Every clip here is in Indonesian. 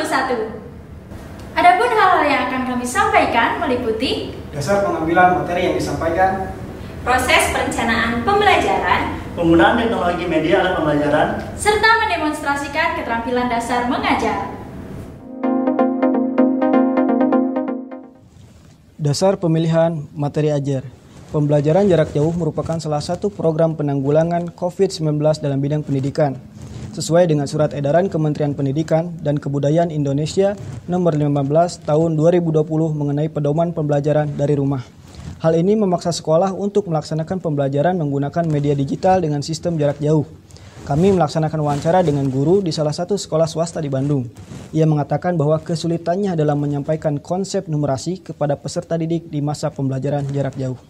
Adapun hal-hal yang akan kami sampaikan meliputi dasar pengambilan materi yang disampaikan, proses perencanaan pembelajaran, penggunaan teknologi media alat pembelajaran, serta mendemonstrasikan keterampilan dasar mengajar. Dasar pemilihan materi ajar. Pembelajaran jarak jauh merupakan salah satu program penanggulangan COVID-19 dalam bidang pendidikan. Sesuai dengan Surat Edaran Kementerian Pendidikan dan Kebudayaan Indonesia Nomor 15 Tahun 2020 mengenai pedoman pembelajaran dari rumah. Hal ini memaksa sekolah untuk melaksanakan pembelajaran menggunakan media digital dengan sistem jarak jauh. Kami melaksanakan wawancara dengan guru di salah satu sekolah swasta di Bandung. Ia mengatakan bahwa kesulitannya dalam menyampaikan konsep numerasi kepada peserta didik di masa pembelajaran jarak jauh.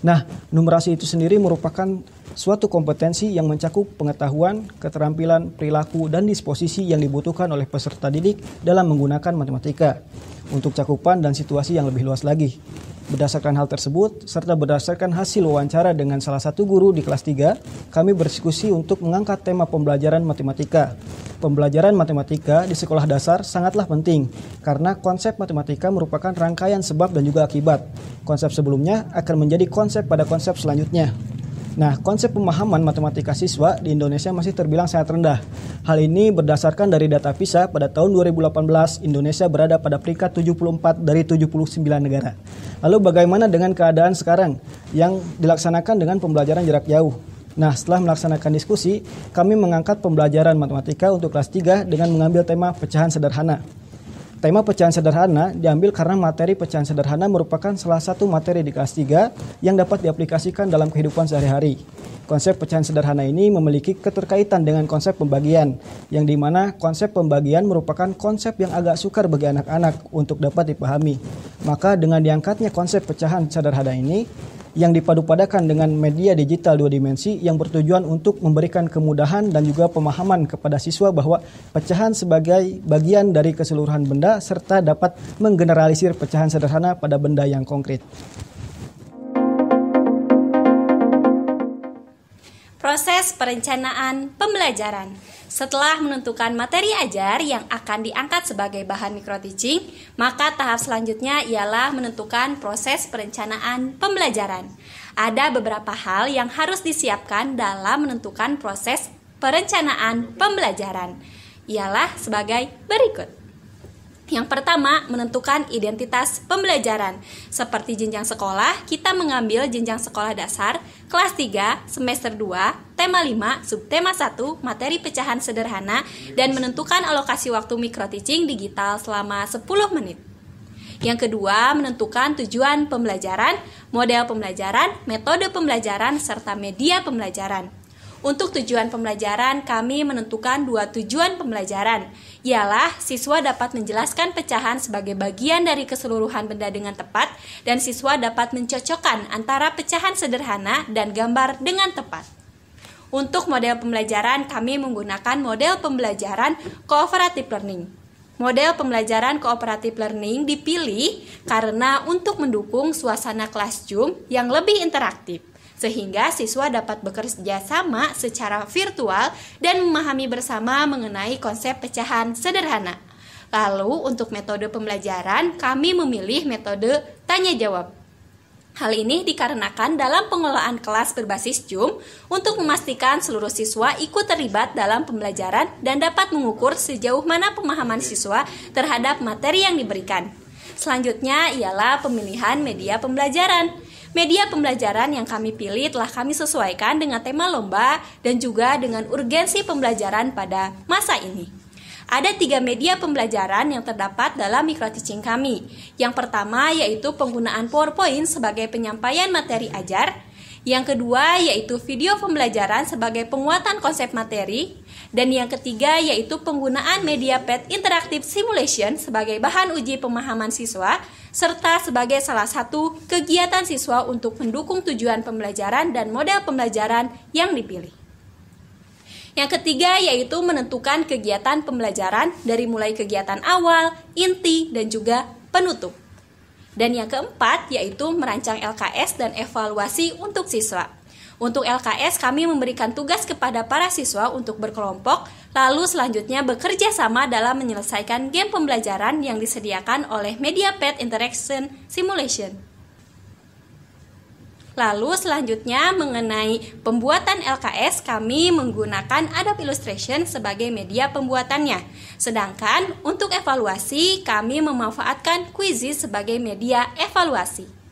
Nah, numerasi itu sendiri merupakan suatu kompetensi yang mencakup pengetahuan, keterampilan, perilaku, dan disposisi yang dibutuhkan oleh peserta didik dalam menggunakan matematika untuk cakupan dan situasi yang lebih luas lagi. Berdasarkan hal tersebut, serta berdasarkan hasil wawancara dengan salah satu guru di kelas 3, kami berdiskusi untuk mengangkat tema pembelajaran matematika. Pembelajaran matematika di sekolah dasar sangatlah penting, karena konsep matematika merupakan rangkaian sebab dan juga akibat. Konsep sebelumnya akan menjadi konsep pada konsep selanjutnya. Nah, konsep pemahaman matematika siswa di Indonesia masih terbilang sangat rendah. Hal ini berdasarkan dari data PISA pada tahun 2018, Indonesia berada pada peringkat 74 dari 79 negara. Lalu bagaimana dengan keadaan sekarang yang dilaksanakan dengan pembelajaran jarak jauh? Nah, setelah melaksanakan diskusi, kami mengangkat pembelajaran matematika untuk kelas 3 dengan mengambil tema pecahan sederhana. Tema pecahan sederhana diambil karena materi pecahan sederhana merupakan salah satu materi di kelas 3 yang dapat diaplikasikan dalam kehidupan sehari-hari. Konsep pecahan sederhana ini memiliki keterkaitan dengan konsep pembagian, yang dimana konsep pembagian merupakan konsep yang agak sukar bagi anak-anak untuk dapat dipahami. Maka dengan diangkatnya konsep pecahan sederhana ini, yang dipadu-padakan dengan media digital 2 dimensi yang bertujuan untuk memberikan kemudahan dan juga pemahaman kepada siswa bahwa pecahan sebagai bagian dari keseluruhan benda serta dapat menggeneralisir pecahan sederhana pada benda yang konkret. Proses perencanaan pembelajaran. Setelah menentukan materi ajar yang akan diangkat sebagai bahan micro-teaching, maka tahap selanjutnya ialah menentukan proses perencanaan pembelajaran. Ada beberapa hal yang harus disiapkan dalam menentukan proses perencanaan pembelajaran. Ialah sebagai berikut. Yang pertama, menentukan identitas pembelajaran. Seperti jenjang sekolah, kita mengambil jenjang sekolah dasar, kelas 3, semester 2, tema 5, subtema 1, materi pecahan sederhana, dan menentukan alokasi waktu micro-teaching digital selama 10 menit. Yang kedua, menentukan tujuan pembelajaran, model pembelajaran, metode pembelajaran, serta media pembelajaran. Untuk tujuan pembelajaran, kami menentukan 2 tujuan pembelajaran, ialah siswa dapat menjelaskan pecahan sebagai bagian dari keseluruhan benda dengan tepat, dan siswa dapat mencocokkan antara pecahan sederhana dan gambar dengan tepat. Untuk model pembelajaran, kami menggunakan model pembelajaran cooperative learning. Model pembelajaran cooperative learning dipilih karena untuk mendukung suasana kelas Zoom yang lebih interaktif, sehingga siswa dapat bekerja sama secara virtual dan memahami bersama mengenai konsep pecahan sederhana. Lalu untuk metode pembelajaran, kami memilih metode tanya-jawab. Hal ini dikarenakan dalam pengelolaan kelas berbasis Zoom untuk memastikan seluruh siswa ikut terlibat dalam pembelajaran dan dapat mengukur sejauh mana pemahaman siswa terhadap materi yang diberikan. Selanjutnya ialah pemilihan media pembelajaran. Media pembelajaran yang kami pilih telah kami sesuaikan dengan tema lomba dan juga dengan urgensi pembelajaran pada masa ini. Ada 3 media pembelajaran yang terdapat dalam micro-teaching kami. Yang pertama yaitu penggunaan PowerPoint sebagai penyampaian materi ajar. Yang kedua yaitu video pembelajaran sebagai penguatan konsep materi. Dan yang ketiga yaitu penggunaan MediaPad Interactive Simulation sebagai bahan uji pemahaman siswa, serta sebagai salah satu kegiatan siswa untuk mendukung tujuan pembelajaran dan model pembelajaran yang dipilih. Yang ketiga yaitu menentukan kegiatan pembelajaran dari mulai kegiatan awal, inti, dan juga penutup. Dan yang keempat yaitu merancang LKS dan evaluasi untuk siswa. Untuk LKS, kami memberikan tugas kepada para siswa untuk berkelompok, lalu selanjutnya bekerja sama dalam menyelesaikan game pembelajaran yang disediakan oleh MediaPad Interaction Simulation. Lalu selanjutnya mengenai pembuatan LKS, kami menggunakan Adobe Illustration sebagai media pembuatannya. Sedangkan untuk evaluasi, kami memanfaatkan Quizzes sebagai media evaluasi.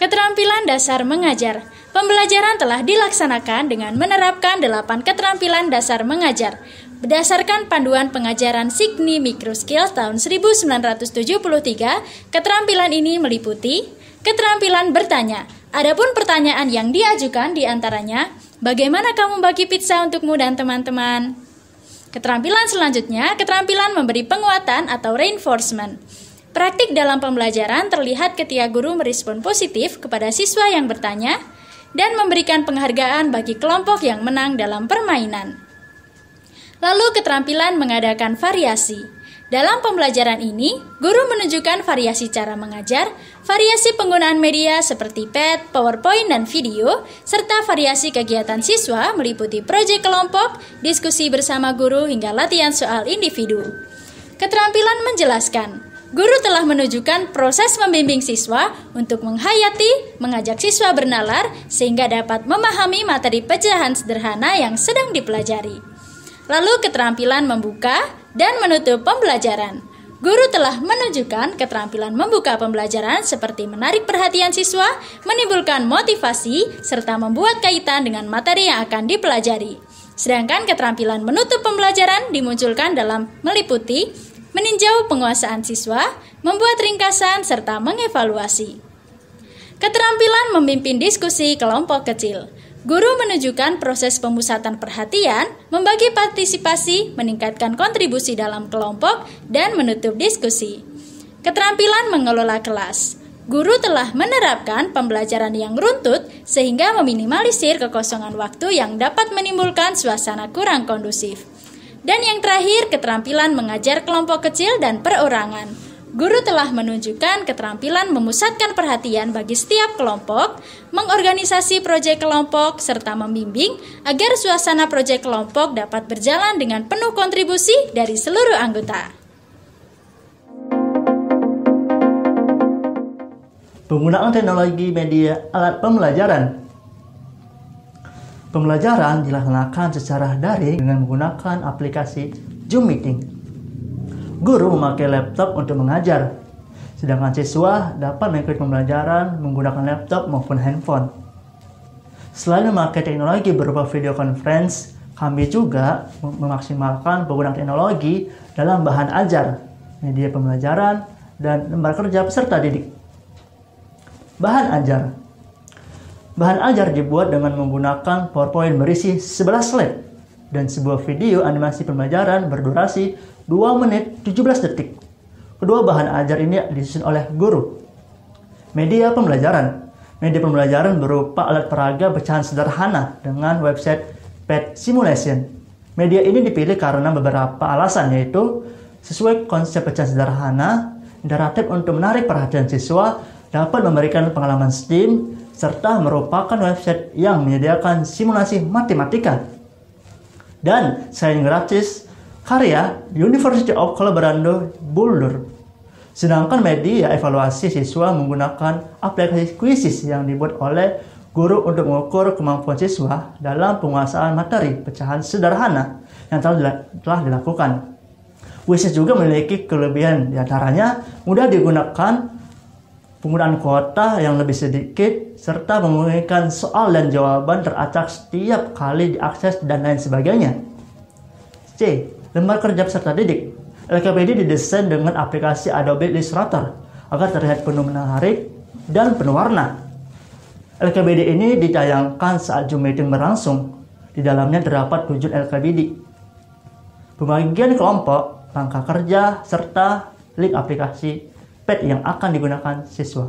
Keterampilan dasar mengajar. Pembelajaran telah dilaksanakan dengan menerapkan 8 keterampilan dasar mengajar. Berdasarkan panduan pengajaran Signi Microskills tahun 1973, keterampilan ini meliputi keterampilan bertanya. Adapun pertanyaan yang diajukan diantaranya, bagaimana kamu bagi pizza untukmu dan teman-teman? Keterampilan selanjutnya, keterampilan memberi penguatan atau reinforcement. Praktik dalam pembelajaran terlihat ketika guru merespon positif kepada siswa yang bertanya dan memberikan penghargaan bagi kelompok yang menang dalam permainan. Lalu keterampilan mengadakan variasi. Dalam pembelajaran ini, guru menunjukkan variasi cara mengajar, variasi penggunaan media seperti pad, PowerPoint, dan video, serta variasi kegiatan siswa meliputi proyek kelompok, diskusi bersama guru, hingga latihan soal individu. Keterampilan menjelaskan. Guru telah menunjukkan proses membimbing siswa untuk menghayati, mengajak siswa bernalar, sehingga dapat memahami materi pecahan sederhana yang sedang dipelajari. Lalu keterampilan membuka dan menutup pembelajaran. Guru telah menunjukkan keterampilan membuka pembelajaran seperti menarik perhatian siswa, menimbulkan motivasi, serta membuat kaitan dengan materi yang akan dipelajari. Sedangkan keterampilan menutup pembelajaran dimunculkan dalam meliputi meninjau penguasaan siswa, membuat ringkasan, serta mengevaluasi. Keterampilan memimpin diskusi kelompok kecil. Guru menunjukkan proses pemusatan perhatian, membagi partisipasi, meningkatkan kontribusi dalam kelompok, dan menutup diskusi. Keterampilan mengelola kelas. Guru telah menerapkan pembelajaran yang runtut sehingga meminimalisir kekosongan waktu yang dapat menimbulkan suasana kurang kondusif. Dan yang terakhir, keterampilan mengajar kelompok kecil dan perorangan. Guru telah menunjukkan keterampilan memusatkan perhatian bagi setiap kelompok, mengorganisasi proyek kelompok, serta membimbing agar suasana proyek kelompok dapat berjalan dengan penuh kontribusi dari seluruh anggota. Penggunaan teknologi media alat pembelajaran. Pembelajaran dilaksanakan secara daring dengan menggunakan aplikasi Zoom Meeting. Guru memakai laptop untuk mengajar, sedangkan siswa dapat mengikuti pembelajaran menggunakan laptop maupun handphone. Selain memakai teknologi berupa video conference, kami juga memaksimalkan penggunaan teknologi dalam bahan ajar, media pembelajaran, dan lembar kerja peserta didik. Bahan ajar. Bahan ajar dibuat dengan menggunakan PowerPoint berisi 11 slide dan sebuah video animasi pembelajaran berdurasi 2 menit 17 detik. Kedua bahan ajar ini disusun oleh guru. Media pembelajaran. Media pembelajaran berupa alat peraga pecahan sederhana dengan website Pad Simulation. Media ini dipilih karena beberapa alasan, yaitu sesuai konsep pecahan sederhana, interaktif untuk menarik perhatian siswa, dapat memberikan pengalaman STEAM, serta merupakan website yang menyediakan simulasi matematika. Dan selain gratis, karya University of Colorado Boulder. Sedangkan media evaluasi siswa menggunakan aplikasi Quizzes yang dibuat oleh guru untuk mengukur kemampuan siswa dalam penguasaan materi pecahan sederhana yang telah dilakukan. Quizzes juga memiliki kelebihan, diantaranya mudah digunakan, penggunaan kuota yang lebih sedikit, serta memungkinkan soal dan jawaban teracak setiap kali diakses dan lain sebagainya. C. Lembar kerja peserta didik. LKPD didesain dengan aplikasi Adobe Illustrator agar terlihat penuh menarik dan penuh warna. LKPD ini ditayangkan saat Zoom Meeting berlangsung. Di dalamnya terdapat 7 LKPD. Pembagian kelompok, langkah kerja, serta link aplikasi Pad yang akan digunakan siswa.